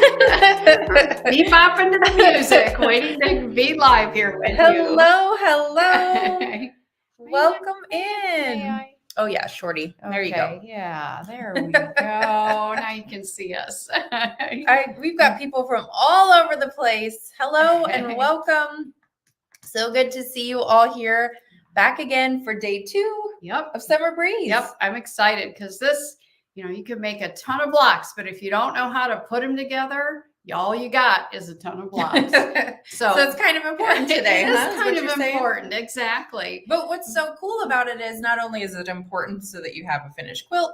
Bebopping to the music, waiting to be live here with you. Hello. Welcome in. Oh yeah, Shorty. There you go. Yeah, there we go. Now you can see us. We've got people from all over the place. Hello and welcome. So good to see you all here. Back again for day 2 of Summer Breeze. Yep, I'm excited because this, you can make a ton of blocks, but if you don't know how to put them together, all you got is a ton of blocks. So it's kind of important today. It's kind of important, exactly. But what's so cool about it is not only is it important so that you have a finished quilt,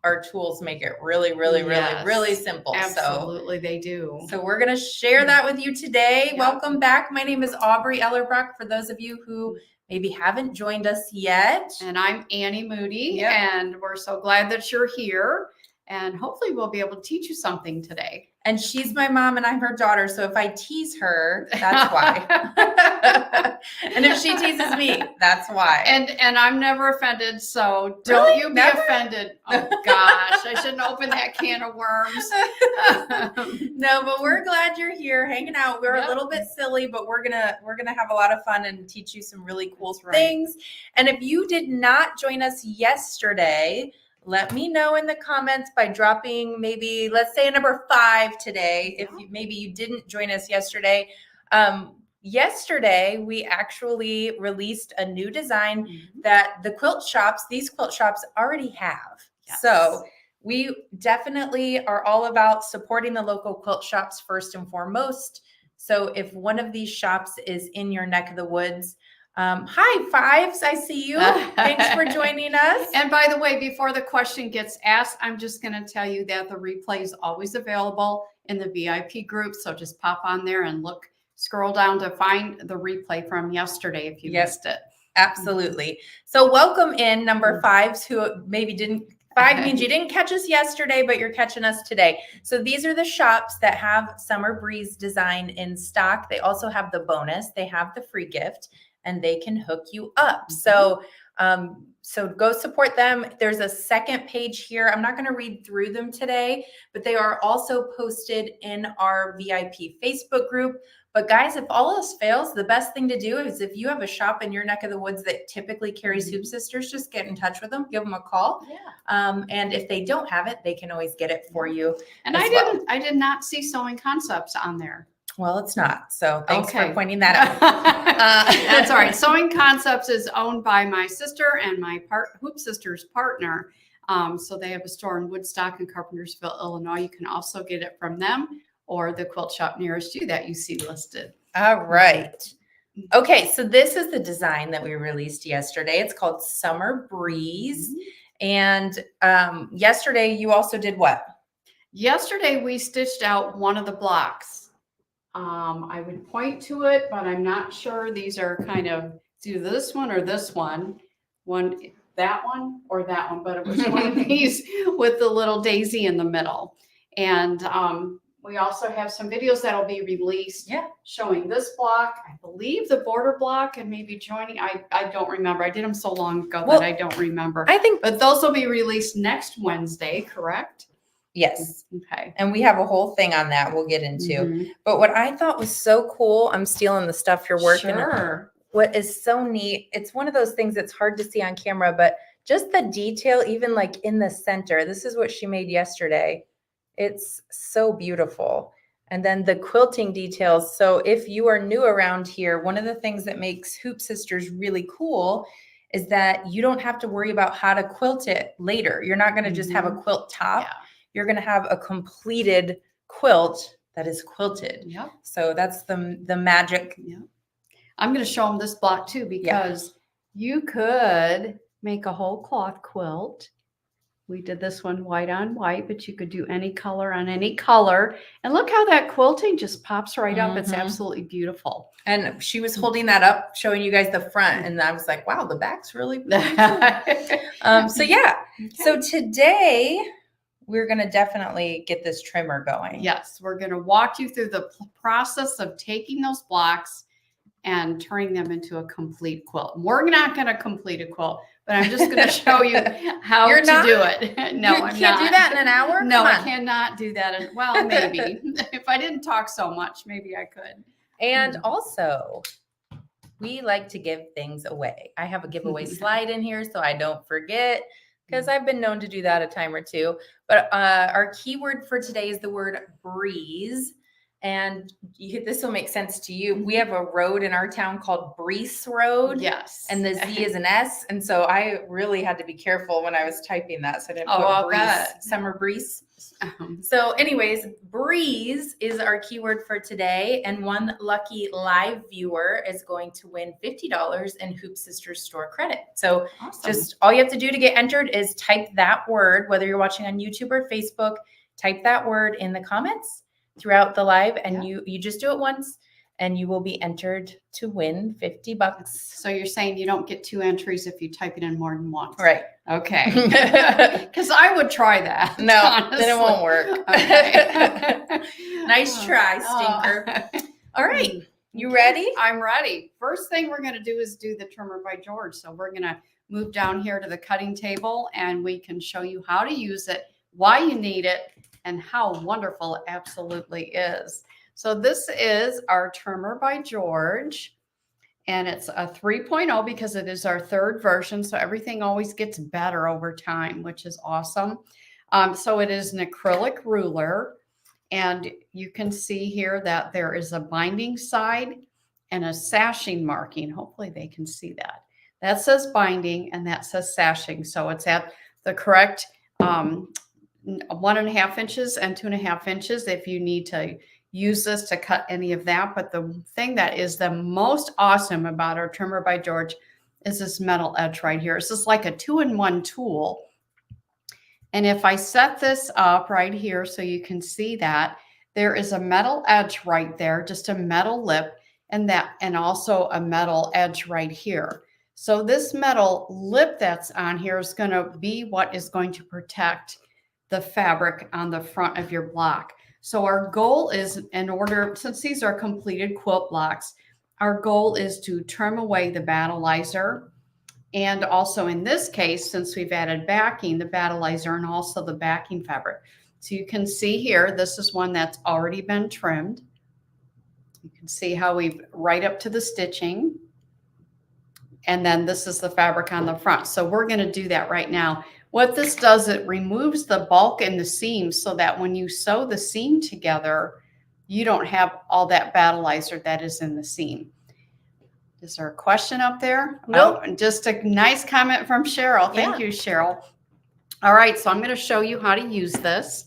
our tools make it really simple. Absolutely, they do. So we're going to share that with you today. Yep. Welcome back. My name is Aubrey Ellerbrock. For those of you who maybe haven't joined us yet. And I'm Annie Moody, and we're so glad that you're here. And hopefully we'll be able to teach you something today. And she's my mom and I'm her daughter. So if I tease her, that's why. And if she teases me, that's why. And I'm never offended. So don't you be offended. Oh gosh, I shouldn't open that can of worms. No, but we're glad you're here hanging out. We're a little bit silly, but we're gonna have a lot of fun and teach you some really cool things. And if you did not join us yesterday, let me know in the comments by dropping maybe, let's say, a number 5 today. If maybe you didn't join us yesterday. Yesterday, we actually released a new design that these quilt shops already have. Yes. So we definitely are all about supporting the local quilt shops first and foremost. So if one of these shops is in your neck of the woods, hi, Fives, I see you. Thanks for joining us. And by the way, before the question gets asked, I'm just going to tell you that the replay is always available in the VIP group. So just pop on there and scroll down to find the replay from yesterday if you missed it. Absolutely. So welcome in number 5s who maybe didn't. 5 means you didn't catch us yesterday, but you're catching us today. So these are the shops that have Summer Breeze design in stock. They also have the bonus. They have the free gift. And they can hook you up. So go support them. There's a second page here. I'm not going to read through them today, but they are also posted in our VIP Facebook group. But guys, if all else fails, the best thing to do is if you have a shop in your neck of the woods that typically carries Hoop Sisters, just get in touch with them, give them a call. And if they don't have it, they can always get it for you. And I did not see Sewing Concepts on there. Well, it's not. So thanks for pointing that out. That's all right. Sewing Concepts is owned by my sister and my Hoop Sisters partner. So they have a store in Woodstock and Carpentersville, Illinois. You can also get it from them or the quilt shop nearest you that you see listed. All right. Okay. So this is the design that we released yesterday. It's called Summer Breeze. And yesterday you also did what? Yesterday we stitched out one of the blocks. I would point to it, but I'm not sure. These are kind of it's either this one or this one, that one or that one, but it was one of these with the little daisy in the middle. And we also have some videos that'll be released showing this block, I believe the border block, and maybe joining. I don't remember. I did them so long ago that I don't remember. But those will be released next Wednesday, correct? Yes. Okay. And we have a whole thing on that we'll get into. But what I thought was so cool, I'm stealing the stuff you're working on. What is so neat, it's one of those things that's hard to see on camera, but just the detail, even like in the center, this is what she made yesterday. It's so beautiful. And then the quilting details. So if you are new around here, one of the things that makes Hoop Sisters really cool is that you don't have to worry about how to quilt it later. You're not going to just have a quilt top. Yeah. You're going to have a completed quilt that is quilted. Yep. So that's the magic. Yep. I'm going to show them this block too, because you could make a whole cloth quilt. We did this one white on white, but you could do any color on any color. And look how that quilting just pops right up. It's absolutely beautiful. And she was holding that up, showing you guys the front. And I was like, wow, the back's really So today we're going to definitely get this trimmer going. Yes, we're going to walk you through the process of taking those blocks and turning them into a complete quilt. We're not going to complete a quilt. but I'm just going to show you how You're to not? do it. No, You I'm can't do not. that in an hour? No, Come I on. cannot do that. Well, maybe. If I didn't talk so much, maybe I could. And also, we like to give things away. I have a giveaway slide in here so I don't forget, because I've been known to do that a time or two. But our keyword for today is the word breeze. And this will make sense to you. We have a road in our town called Breeze Road. Yes. And the Z is an S. And so I really had to be careful when I was typing that. So I didn't I'll put breeze, bet. summer breeze. So anyways, breeze is our keyword for today. And one lucky live viewer is going to win $50 in Hoop Sisters store credit. So Awesome. just all you have to do to get entered is type that word, whether you're watching on YouTube or Facebook, type that word in the comments throughout the live. And you just do it once and you will be entered to win $50. So you're saying you don't get 2 entries if you type it in more than once. Right. Okay. Because I would try that. No, honestly. then it won't work. Okay. Nice try, stinker. All right. You ready? I'm ready. First thing we're going to do is do the trimmer by George. So we're going to move down here to the cutting table and we can show you how to use it, why you need it, and how wonderful it absolutely is. So this is our trimmer by George. And it's a 3.0 because it is our 3rd version. So everything always gets better over time, which is awesome. So it is an acrylic ruler. And you can see here that there is a binding side and a sashing marking. Hopefully they can see that. That says binding and that says sashing. So it's at the correct 1.5 inches and 2.5 inches if you need to use this to cut any of that. But the thing that is the most awesome about our trimmer by George is this metal edge right here. It's just like a 2-in-1 tool. And if I set this up right here so you can see that, there is a metal edge right there, just a metal lip, and also a metal edge right here. So this metal lip that's on here is going to be what is going to protect the fabric on the front of your block. So our goal is, since these are completed quilt blocks, our goal is to trim away the battleizer. And also in this case, since we've added backing, the battleizer and also the backing fabric. So you can see here, this is one that's already been trimmed. You can see how we've right up to the stitching. And then this is the fabric on the front. So we're going to do that right now. What this does, it removes the bulk in the seam so that when you sew the seam together, you don't have all that battleizer that is in the seam. Is there a question up there? Nope. Oh, just a nice comment from Cheryl. Thank you, Cheryl. All right, so I'm going to show you how to use this.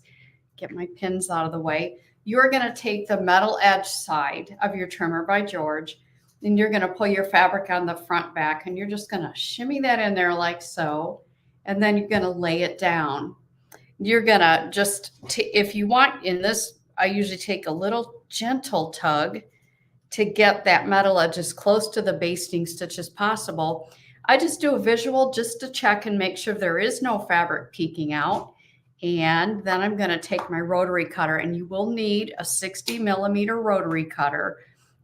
Get my pins out of the way. You're going to take the metal edge side of your trimmer by George, and you're going to pull your fabric on the front back, and you're just going to shimmy that in there like so. And then you're going to lay it down. You're going to just, if you want in this, I usually take a little gentle tug to get that metal edge as close to the basting stitch as possible. I just do a visual just to check and make sure there is no fabric peeking out. And then I'm going to take my rotary cutter, and you will need a 60mm rotary cutter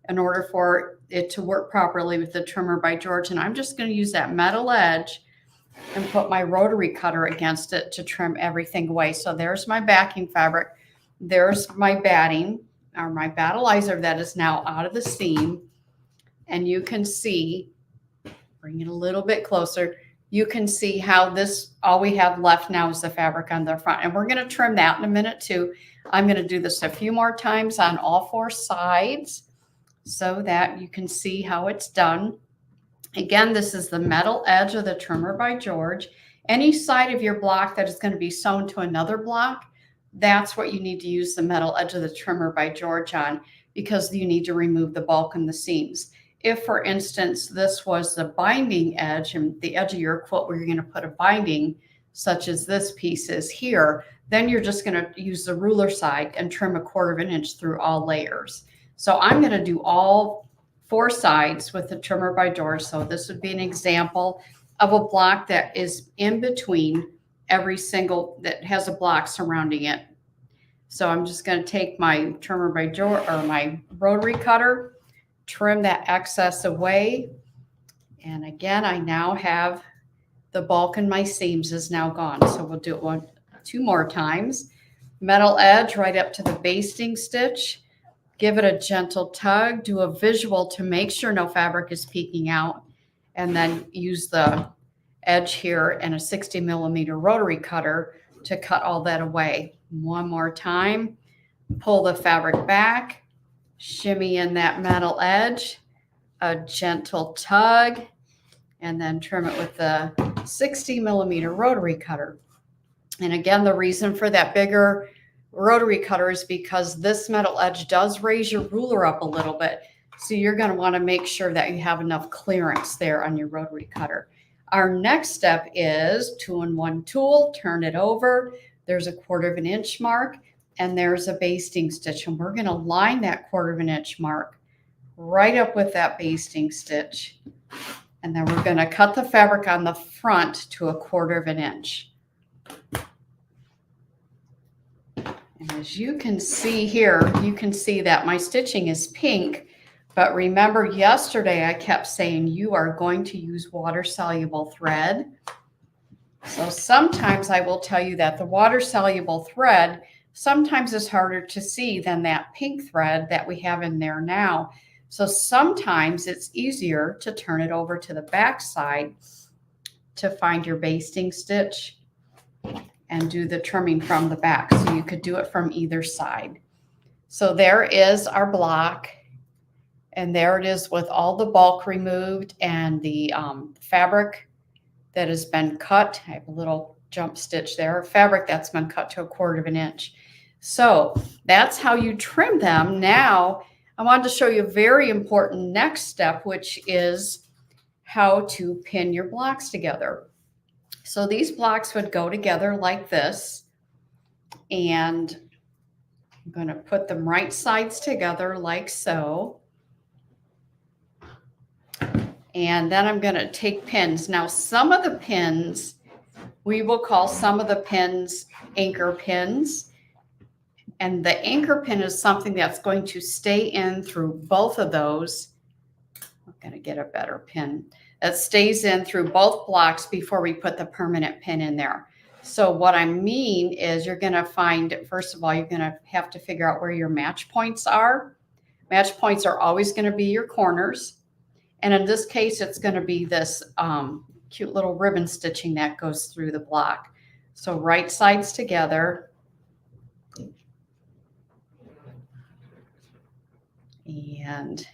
in order for it to work properly with the trimmer by George. And I'm just going to use that metal edge and put my rotary cutter against it to trim everything away. So there's my backing fabric. There's my batting, or my battleizer that is now out of the seam. And you can see, bring it a little bit closer, you can see how this, all we have left now is the fabric on the front. And we're going to trim that in a minute too. I'm going to do this a few more times on all 4 sides so that you can see how it's done. Again, this is the metal edge of the trimmer by George. Any side of your block that is going to be sewn to another block, that's what you need to use the metal edge of the trimmer by George on, because you need to remove the bulk and the seams. If, for instance, this was the binding edge and the edge of your quilt where you're going to put a binding, such as this piece is here, then you're just going to use the ruler side and trim 1/4 inch through all layers. So I'm going to do all 4 sides with the trimmer by George. So this would be an example of a block that is in between every single, that has a block surrounding it. So I'm just going to take my trimmer by George, or my rotary cutter, trim that excess away. And again, I now have the bulk in my seams is now gone. So we'll do it two more times. Metal edge right up to the basting stitch. Give it a gentle tug. Do a visual to make sure no fabric is peeking out. And then use the edge here and a 60mm rotary cutter to cut all that away. One more time. Pull the fabric back. Shimmy in that metal edge. A gentle tug. And then trim it with the 60mm rotary cutter. And again, the reason for that bigger rotary cutter is because this metal edge does raise your ruler up a little bit. So you're going to want to make sure that you have enough clearance there on your rotary cutter. Our next step is 2-in-1 tool, turn it over. There's a 1/4 inch mark and there's a basting stitch. And we're going to line that 1/4 inch mark right up with that basting stitch. And then we're going to cut the fabric on the front to a 1/4 inch. And as you can see here, you can see that my stitching is pink, but remember yesterday I kept saying you are going to use water-soluble thread. So sometimes I will tell you that the water-soluble thread sometimes is harder to see than that pink thread that we have in there now. So sometimes it's easier to turn it over to the back side to find your basting stitch and do the trimming from the back. So you could do it from either side. So there is our block. And there it is with all the bulk removed and the fabric that has been cut. I have a little jump stitch there, fabric that's been cut to a 1/4 inch. So that's how you trim them. Now, I wanted to show you a very important next step, which is how to pin your blocks together. So these blocks would go together like this, and I'm going to put them right sides together like so. And then I'm going to take pins. Now, some of the pins, we will call some of the pins anchor pins. And the anchor pin is something that's going to stay in through both of those. I'm going to get a better pin. It stays in through both blocks before we put the permanent pin in there. So what I mean is you're going to find, first of all, you're going to have to figure out where your match points are. Match points are always going to be your corners. And in this case, it's going to be this cute little ribbon stitching that goes through the block. So right sides together. And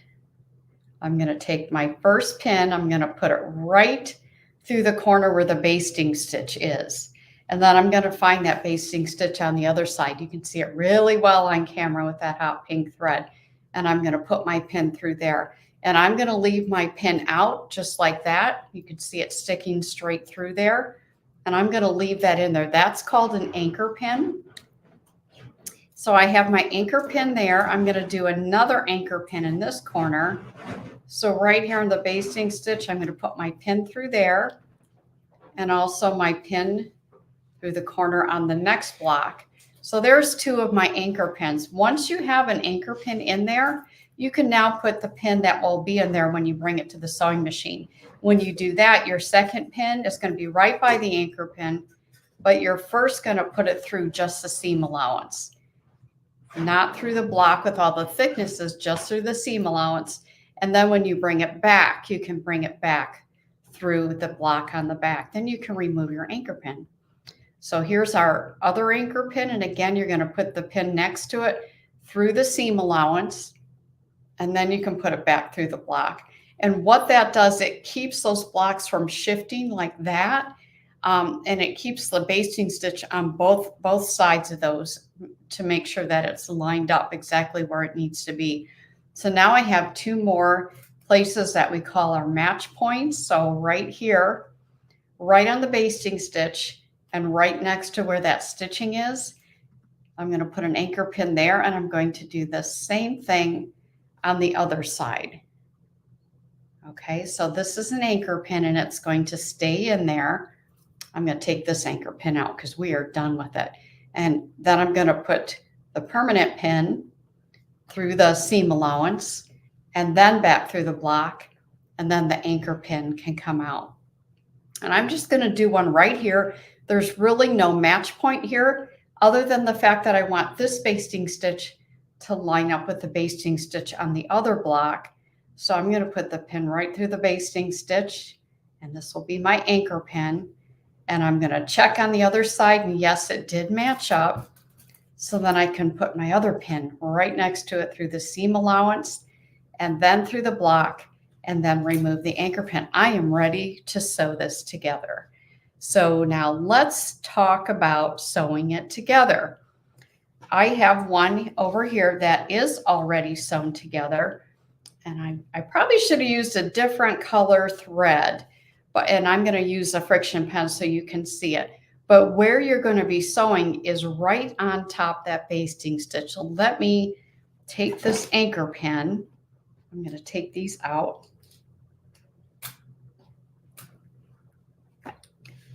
I'm going to take my first pin, I'm going to put it right through the corner where the basting stitch is. And then I'm going to find that basting stitch on the other side. You can see it really well on camera with that hot pink thread. And I'm going to put my pin through there. And I'm going to leave my pin out just like that. You can see it sticking straight through there. And I'm going to leave that in there. That's called an anchor pin. So I have my anchor pin there. I'm going to do another anchor pin in this corner. So right here in the basting stitch, I'm going to put my pin through there and also my pin through the corner on the next block. So there's two of my anchor pins. Once you have an anchor pin in there, you can now put the pin that will be in there when you bring it to the sewing machine. When you do that, your second pin is going to be right by the anchor pin, but you're first going to put it through just the seam allowance. Not through the block with all the thicknesses, just through the seam allowance. And then when you bring it back, you can bring it back through the block on the back. Then you can remove your anchor pin. So here's our other anchor pin. And again, you're going to put the pin next to it through the seam allowance. And then you can put it back through the block. And what that does, it keeps those blocks from shifting like that. And it keeps the basting stitch on both sides of those to make sure that it's lined up exactly where it needs to be. So now I have two more places that we call our match points. So right here, right on the basting stitch and right next to where that stitching is, I'm going to put an anchor pin there, and I'm going to do the same thing on the other side. Okay, so this is an anchor pin and it's going to stay in there. I'm going to take this anchor pin out because we are done with it. And then I'm going to put the permanent pin through the seam allowance and then back through the block, and then the anchor pin can come out. And I'm just going to do one right here. There's really no match point here other than the fact that I want this basting stitch to line up with the basting stitch on the other block. So I'm going to put the pin right through the basting stitch, and this will be my anchor pin. And I'm going to check on the other side, and yes, it did match up. So then I can put my other pin right next to it through the seam allowance and then through the block, and then remove the anchor pin. I am ready to sew this together. So now let's talk about sewing it together. I have one over here that is already sewn together, and I probably should have used a different color thread, and I'm going to use a friction pen so you can see it. But where you're going to be sewing is right on top that basting stitch. So let me take this anchor pin. I'm going to take these out.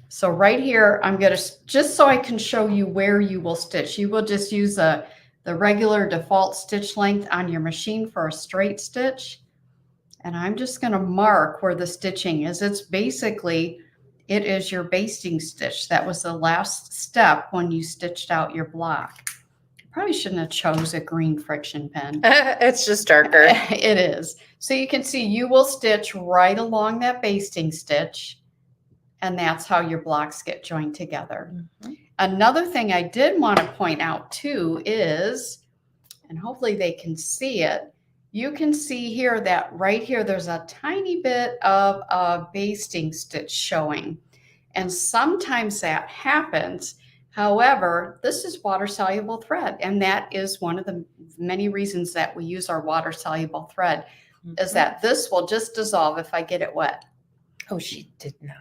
So right here, I'm going to, just so I can show you where you will stitch, you will just use the regular default stitch length on your machine for a straight stitch. And I'm just going to mark where the stitching is. It's basically, it is your basting stitch. That was the last step when you stitched out your block. Probably shouldn't have chose a green friction pen. It's just darker. It is. So you can see you will stitch right along that basting stitch, and that's how your blocks get joined together. Mm-hmm. Another thing I did want to point out too is, and hopefully they can see it, you can see here that right here there's a tiny bit of a basting stitch showing, and sometimes that happens. However, this is water-soluble thread, and that is one of the many reasons that we use our water-soluble thread, is that this will just dissolve if I get it wet. Oh, she did not.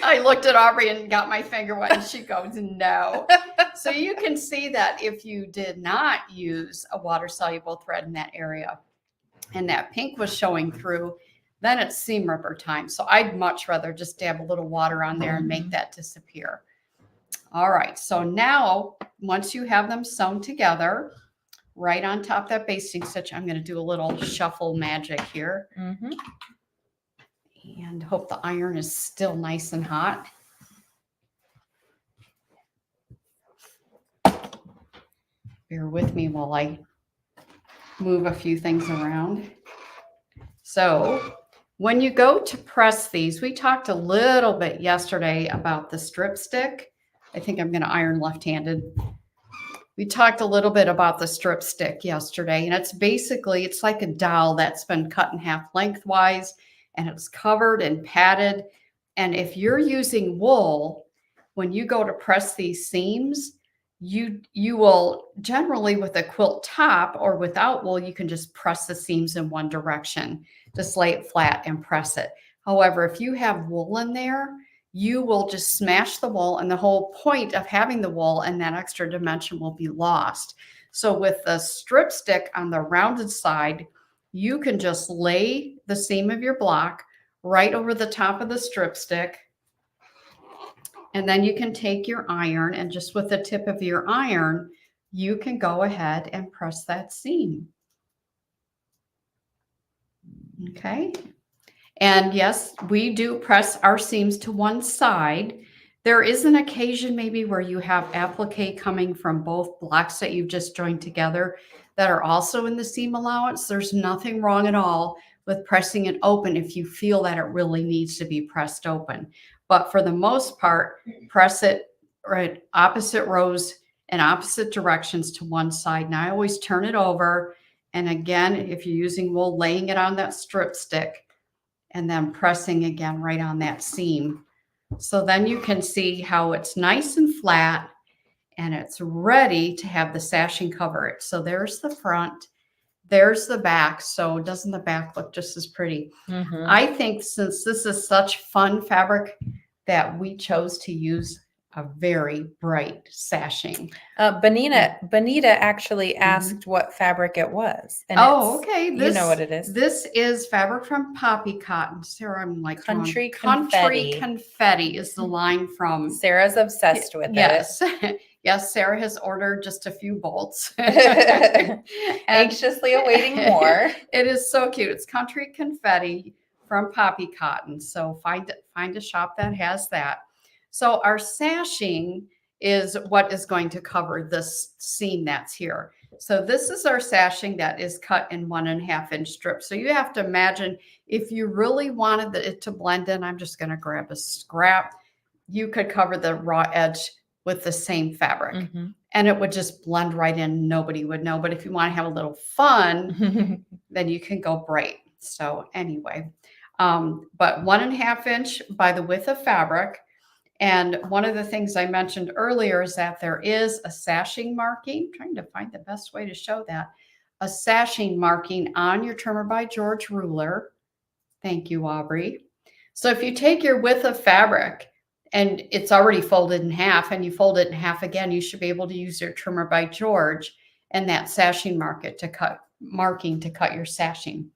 I looked at Aubrey and got my finger wet, and she goes, no. So you can see that if you did not use a water-soluble thread in that area, and that pink was showing through, then it's seam ripper time. So I'd much rather just dab a little water on there and make that disappear. All right, so now once you have them sewn together, right on top of that basting stitch, I'm going to do a little shuffle magic here. Mm-hmm. And hope the iron is still nice and hot. Bear with me while I move a few things around. So when you go to press these, we talked a little bit yesterday about the strip stick. I think I'm going to iron left-handed. We talked a little bit about the strip stick yesterday, and it's basically, it's like a dowel that's been cut in half lengthwise, and it's covered and padded. And if you're using wool, when you go to press these seams, you will generally, with a quilt top or without wool, you can just press the seams in one direction. Just lay it flat and press it. However, if you have wool in there, you will just smash the wool, and the whole point of having the wool and that extra dimension will be lost. So with the strip stick on the rounded side, you can just lay the seam of your block right over the top of the strip stick. And then you can take your iron, and just with the tip of your iron, you can go ahead and press that seam. Okay. And yes, we do press our seams to one side. There is an occasion maybe where you have applique coming from both blocks that you've just joined together that are also in the seam allowance. There's nothing wrong at all with pressing it open if you feel that it really needs to be pressed open. But for the most part, press it right opposite rows and opposite directions to one side. And I always turn it over. And again, if you're using wool, laying it on that strip stick and then pressing again right on that seam. So then you can see how it's nice and flat, and it's ready to have the sashing cover it. So there's the front, there's the back. So doesn't the back look just as pretty? Mm-hmm. I think since this is such fun fabric that we chose to use a very bright sashing. Bonita actually asked what fabric it was. And okay. You know what it is. This is fabric from Poppy Cotton. Sarah, I'm like Country Confetti. Country Confetti is the line from. Sarah's obsessed with it. Yes, Sarah has ordered just a few bolts. Anxiously awaiting more. It is so cute. It's Country Confetti from Poppy Cotton. So find a shop that has that. So our sashing is what is going to cover this seam that's here. So this is our sashing that is cut in 1.5 inch strips. So you have to imagine if you really wanted it to blend in, I'm just going to grab a scrap. You could cover the raw edge with the same fabric and it would just blend right in. Nobody would know. But if you want to have a little fun, then you can go bright. So anyway, but 1.5 inch by the width of fabric. And one of the things I mentioned earlier is that there is a sashing marking. I'm trying to find the best way to show that. A sashing marking on your Trimmer by George ruler. Thank you, Aubrey. So if you take your width of fabric and it's already folded in half and you fold it in half again, you should be able to use your Trimmer by George and that sashing marking to cut your sashing.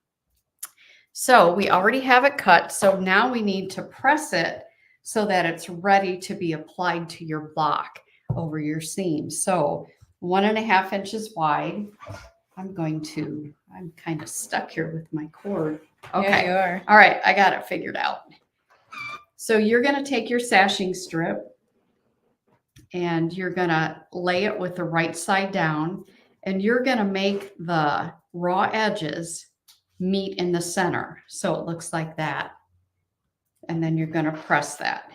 So we already have it cut. So now we need to press it so that it's ready to be applied to your block over your seam. So 1.5 inches wide. I'm kind of stuck here with my cord. Okay. Yeah, you are. All right. I got it figured out. So you're going to take your sashing strip and you're going to lay it with the right side down and you're going to make the raw edges meet in the center. So it looks like that. And then you're going to press that.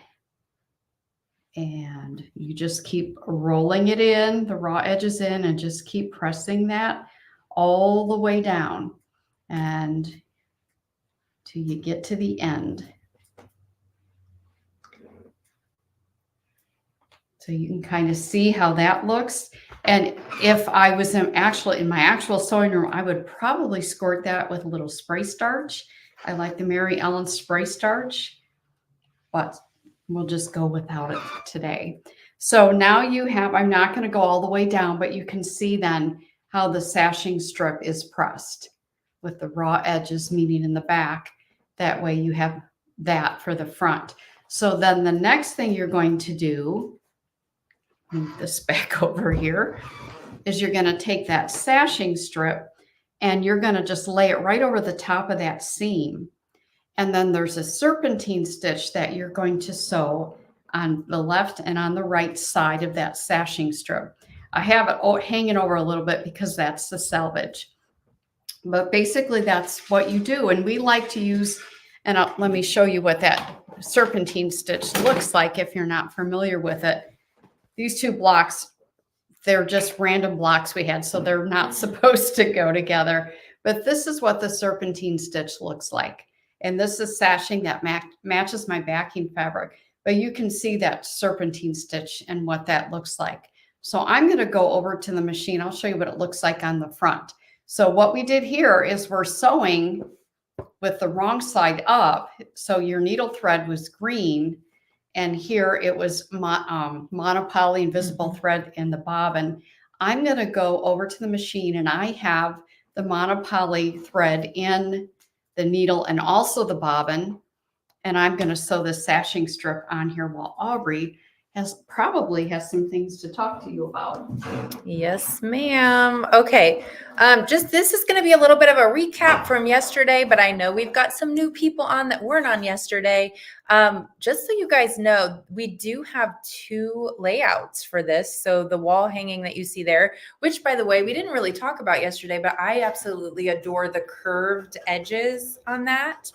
And you just keep rolling it in, the raw edges in, and just keep pressing that all the way down and till you get to the end. So you can kind of see how that looks. And if I was in my actual sewing room, I would probably squirt that with a little spray starch. I like the Mary Ellen spray starch, but we'll just go without it today. So now you have, I'm not going to go all the way down, but you can see then how the sashing strip is pressed with the raw edges meeting in the back. That way you have that for the front. So then the next thing you're going to do, move this back over here, is you're going to take that sashing strip and you're going to just lay it right over the top of that seam. And then there's a serpentine stitch that you're going to sew on the left and on the right side of that sashing strip. I have it hanging over a little bit because that's the selvage. But basically that's what you do. And we like to use, and let me show you what that serpentine stitch looks like if you're not familiar with it. These two blocks, they're just random blocks we had, so they're not supposed to go together. But this is what the serpentine stitch looks like. And this is sashing that matches my backing fabric. But you can see that serpentine stitch and what that looks like. So I'm going to go over to the machine. I'll show you what it looks like on the front. So what we did here is we're sewing with the wrong side up. So your needle thread was green. And here it was monopoly invisible thread in the bobbin. I'm going to go over to the machine and I have the monopoly thread in the needle and also the bobbin. And I'm going to sew the sashing strip on here while Aubrey probably has some things to talk to you about. Yes, ma'am. Okay. This is going to be a little bit of a recap from yesterday, but I know we've got some new people on that weren't on yesterday. Just so you guys know, we do have 2 layouts for this. So the wall hanging that you see there, which by the way, we didn't really talk about yesterday, but I absolutely adore the curved edges on that.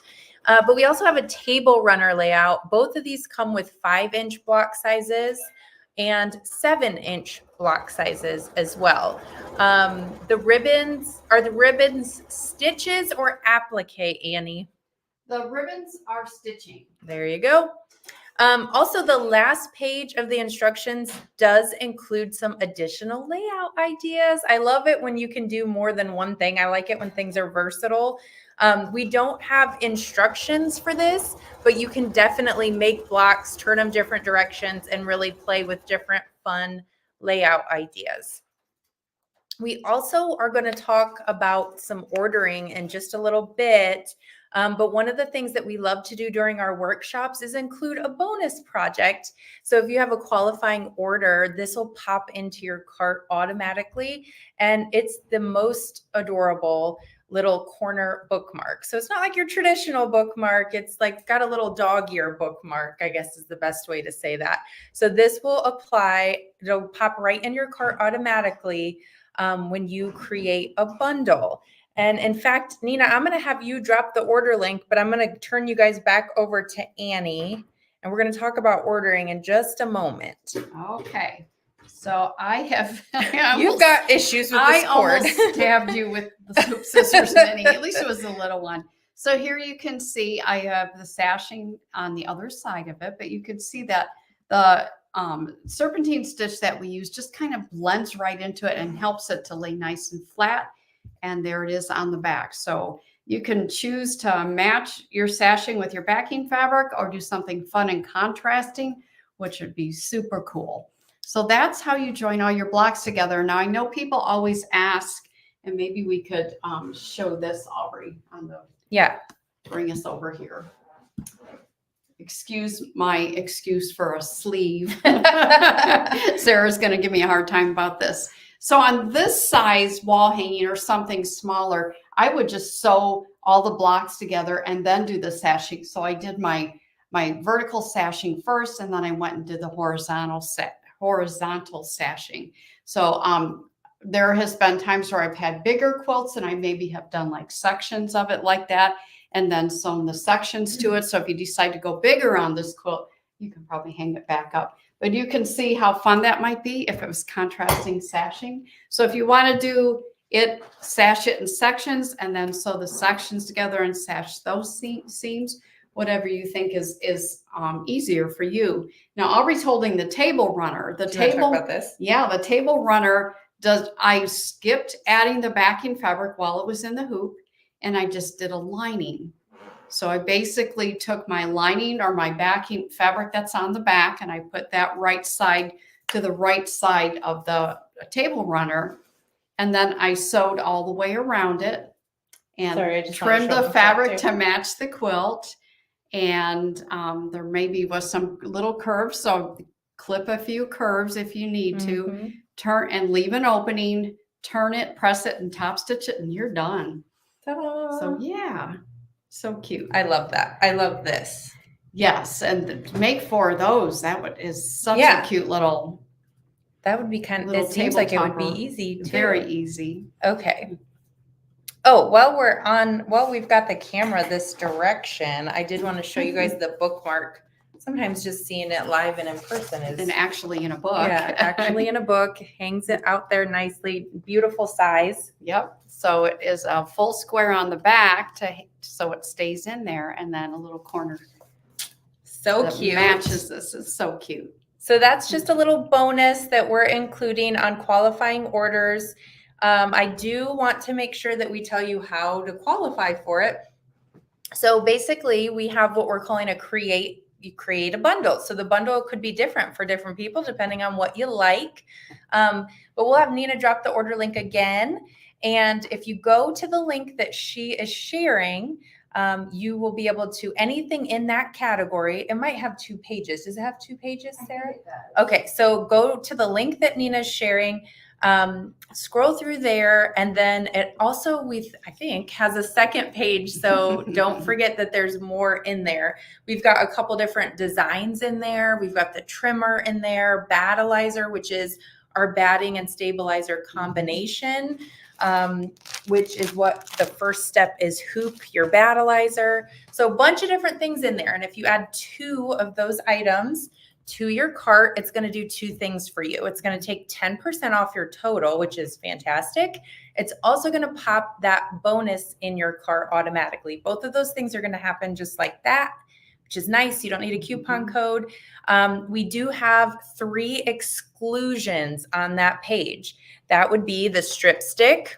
But we also have a table runner layout. Both of these come with 5-inch block sizes and 7-inch block sizes as well. The ribbons, are the ribbons stitches or applique, Annie? The ribbons are stitching. There you go. Also, the last page of the instructions does include some additional layout ideas. I love it when you can do more than one thing. I like it when things are versatile. We don't have instructions for this, but you can definitely make blocks, turn them different directions, and really play with different fun layout ideas. We also are going to talk about some ordering in just a little bit. But one of the things that we love to do during our workshops is include a bonus project. So if you have a qualifying order, this will pop into your cart automatically. And it's the most adorable little corner bookmark. So it's not like your traditional bookmark. It's like got a little dog ear bookmark, I guess is the best way to say that. So this will apply, it'll pop right in your cart automatically when you create a bundle. And in fact, Nina, I'm going to have you drop the order link, but I'm going to turn you guys back over to Annie, and we're going to talk about ordering in just a moment. Okay. So I have, You've got issues with this cord. I almost stabbed you with the Hoop Scissors Mini. At least it was the little one. So here you can see I have the sashing on the other side of it, but you can see that the serpentine stitch that we use just kind of blends right into it and helps it to lay nice and flat. And there it is on the back. So you can choose to match your sashing with your backing fabric or do something fun and contrasting, which would be super cool. So that's how you join all your blocks together. Now I know people always ask, and maybe we could show this, Aubrey, on the, bring us over here. Excuse my excuse for a sleeve. Sarah's going to give me a hard time about this. So on this size wall hanging or something smaller, I would just sew all the blocks together and then do the sashing. So I did my vertical sashing first, and then I went and did the horizontal sashing. So there has been times where I've had bigger quilts and I maybe have done like sections of it like that and then sewn the sections to it. So if you decide to go bigger on this quilt, you can probably hang it back up. But you can see how fun that might be if it was contrasting sashing. So if you want to do it, sash it in sections and then sew the sections together and sash those seams, whatever you think is easier for you. Now, Aubrey's holding the table runner. The table, talk about this? Yeah, the table runner I skipped adding the backing fabric while it was in the hoop, and I just did a lining. So I basically took my lining or my backing fabric that's on the back, and I put that right side to the right side of the table runner, and then I sewed all the way around it and trimmed the fabric to match the quilt. And there maybe was some little curves, so clip a few curves if you need to, turn and leave an opening, turn it, press it, and top stitch it, and you're done. Ta-da. So yeah, so cute. I love that. I love this. Yes, and make 4 of those. That is such a cute little. That would be kind of. It seems like it would be easy too. Very easy. Okay. Oh, while we've got the camera this direction, I did want to show you guys the bookmark. Sometimes just seeing it live and in person is. And actually in a book. Yeah, actually in a book. Hangs it out there nicely. Beautiful size. Yep. So it is a full square on the back so it stays in there, and then a little corner. So cute. Matches this. It's so cute. So that's just a little bonus that we're including on qualifying orders. I do want to make sure that we tell you how to qualify for it. So basically we have what we're calling you create a bundle. So the bundle could be different for different people depending on what you like. But we'll have Nina drop the order link again. And if you go to the link that she is sharing, you will be able to, anything in that category, it might have 2 pages. Does it have 2 pages, Sarah? Okay, so go to the link that Nina's sharing, scroll through there, and then it also, I think, has a second page. So don't forget that there's more in there. We've got a couple different designs in there. We've got the trimmer in there, battleizer, which is our batting and stabilizer combination. Which is what the first step is, hoop your battleizer. So a bunch of different things in there. And if you add 2 of those items to your cart, it's going to do 2 things for you. It's going to take 10% off your total, which is fantastic. It's also going to pop that bonus in your cart automatically. Both of those things are going to happen just like that, which is nice. You don't need a coupon code. We do have 3 exclusions on that page. That would be the strip stick,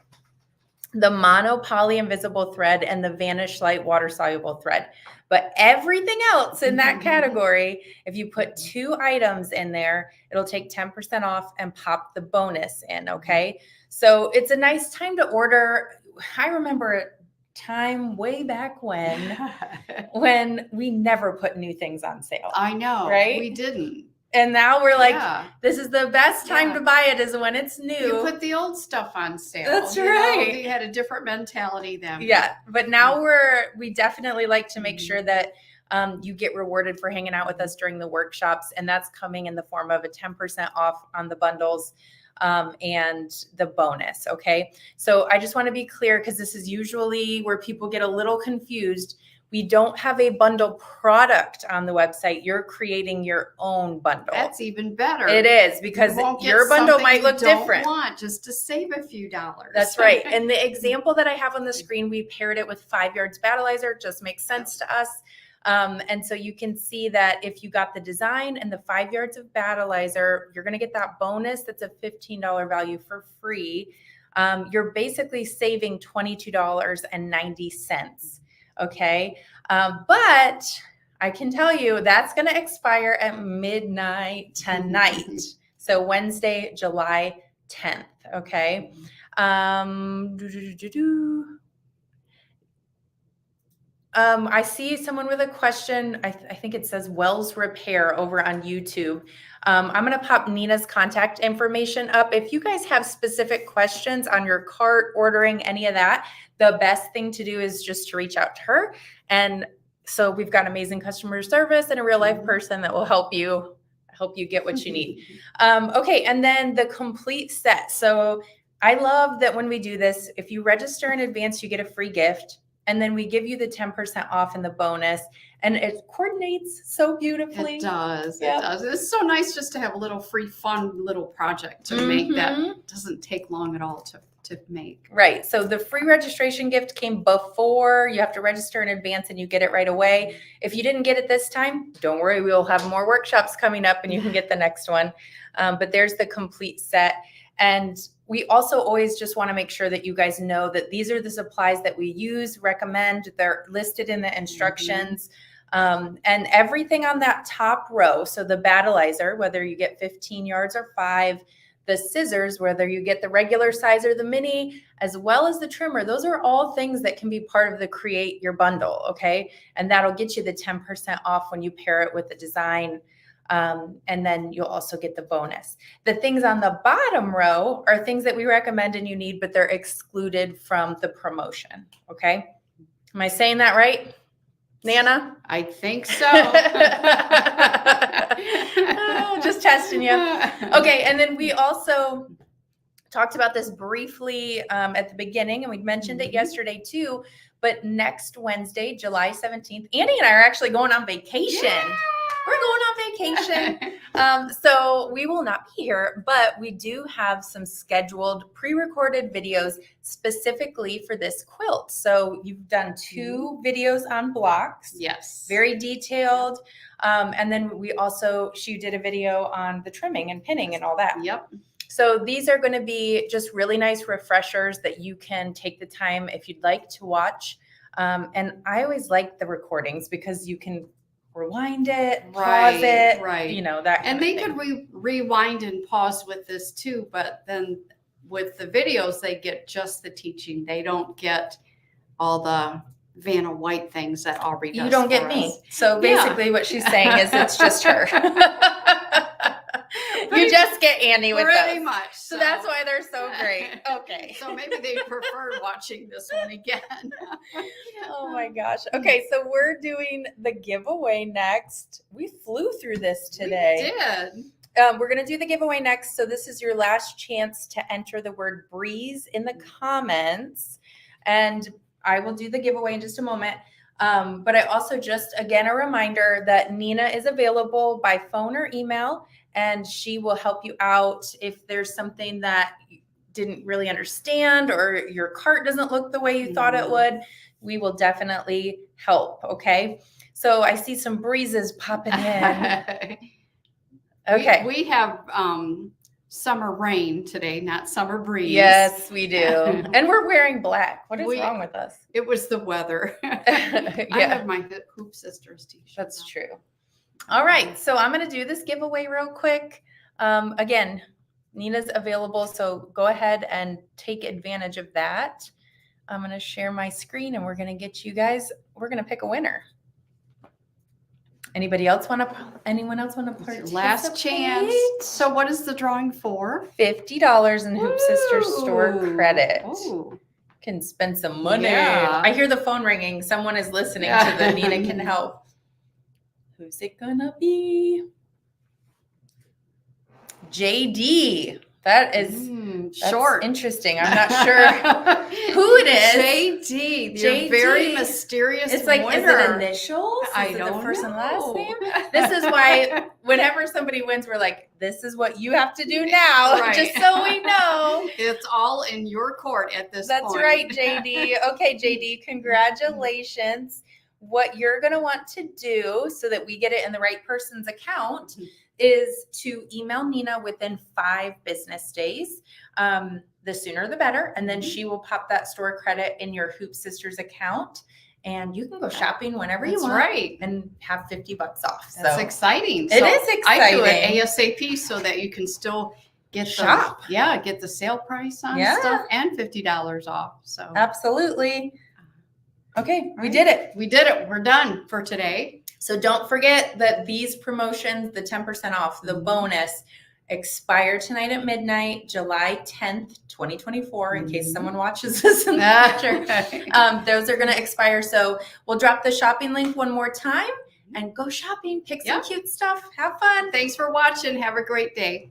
the mono poly invisible thread, and the vanish light water soluble thread. But everything else in that category, if you put 2 items in there, it'll take 10% off and pop the bonus in, okay? So it's a nice time to order. I remember a time way back when we never put new things on sale. I know, right? We didn't. And now we're like, Yeah. this is the best time Yeah. to buy it is when it's new. You put the old stuff on sale. That's you know, right. they had a different mentality then. Yeah, but now we definitely like to make sure that you get rewarded for hanging out with us during the workshops, and that's coming in the form of a 10% off on the bundles and the bonus. Okay, so I just want to be clear, because this is usually where people get a little confused. We don't have a bundle product on the website. You're creating your own bundle. That's even better. It is, because your bundle might look different. Want just to save a few dollars. That's right. And the example that I have on the screen, we paired it with 5 Yards Battleizer. Just makes sense to us. And so you can see that if you got the design and the 5 yards of Battleizer, you're going to get that bonus. That's a $15 value for free. You're basically saving $22.90. Okay. But I can tell you that's going to expire at midnight tonight. So Wednesday, July 10th. Okay. I see someone with a question. I think it says Wells Repair over on YouTube. I'm going to pop Nina's contact information up. If you guys have specific questions on your cart, ordering, any of that, the best thing to do is just to reach out to her. And so we've got amazing customer service and a real life person that will help you get what you need. Okay. And then the complete set. So I love that when we do this, if you register in advance, you get a free gift. And then we give you the 10% off in the bonus, and it coordinates so beautifully. It does. Yep. It does. It's so nice just to have a little free, fun little project to make that doesn't take long at all to make. Right. So the free registration gift came before. You have to register in advance and you get it right away. If you didn't get it this time, don't worry. We'll have more workshops coming up and you can get the next one. But there's the complete set. And we also always just want to make sure that you guys know that these are the supplies that we use, recommend. They're listed in the instructions. And everything on that top row, so the Battleizer, whether you get 15 yards or 5, the scissors, whether you get the regular size or the mini, as well as the trimmer, those are all things that can be part of the Create Your Bundle, okay? And that'll get you the 10% off when you pair it with the design. And then you'll also get the bonus. The things on the bottom row are things that we recommend and you need, but they're excluded from the promotion. Okay. Am I saying that right, Nana? I think so. Oh, just testing you. Okay. And then we also talked about this briefly at the beginning, and we mentioned it yesterday too, but next Wednesday, July 17th, Annie and I are actually going on vacation. Yeah! We're going on vacation. So we will not be here, but we do have some scheduled pre-recorded videos specifically for this quilt. So you've done 2 videos on blocks. Yes. Very detailed. And then she did a video on the trimming and pinning and all that. Yep. So these are going to be just really nice refreshers that you can take the time if you'd like to watch. And I always like the recordings because you can rewind it, pause it, right. You know, that kind and they of thing. could rewind and pause with this too, but then with the videos, they get just the teaching. They don't get all the Vanna White things that Aubrey does. You don't get me. So basically what she's saying is it's just her. You just get Annie with pretty those. much. So that's why they're so great. Okay. So maybe they prefer watching this one again. Oh my gosh. Okay, so we're doing the giveaway next. We flew through this today. We did. We're going to do the giveaway next. So this is your last chance to enter the word breeze in the comments. And I will do the giveaway in just a moment. But I also just, again, a reminder that Nina is available by phone or email, and she will help you out if there's something that you didn't really understand or your cart doesn't look the way you thought it would. We will definitely help. Okay. So I see some breezes popping in. Okay. We have summer rain today, not summer breeze. Yes, we do. And we're wearing black. What is wrong with us? It was the weather. Yeah. I have my Hoop Sisters t-shirt. That's true. All right. So I'm going to do this giveaway real quick. Again, Nina's available, so go ahead and take advantage of that. I'm going to share my screen and we're going to get you guys, we're going to pick a winner. Anyone else want to participate? Last chance. So what is the drawing for? $50 in Hoop Sisters store credit. Oh. Can spend some money. Yeah. I hear the phone ringing. Someone is listening to the Nina Can Help. Who's it gonna be? JD. That is that's short. Interesting. I'm not sure who it is. JD. JD. Very mysterious. It's like, winner. is it initials? I Is it don't the first know. and last name? This is why whenever somebody wins, we're like, this is what you have to do now, Right. just so we know. It's all in your court at this point. That's right, JD. Okay, JD, congratulations. What you're going to want to do so that we get it in the right person's account is to email Nina within 5 business days. The sooner the better. And then she will pop that store credit in your Hoop Sisters account. And you can go shopping whenever you That's want. right. And have 50 bucks off. That's so exciting. It is I do exciting. it ASAP so that you can still get Shop. get the sale price on stuff and $50 off. So absolutely. Okay, we Right. did it. We did it. We're done for today. So don't forget that these promotions, the 10% off, the bonus, expire tonight at midnight, July 10th, 2024, in case someone watches this in the future. Those are going to expire. So we'll drop the shopping link one more time and go shopping. Pick some cute stuff. Have fun. Thanks for watching. Have a great day.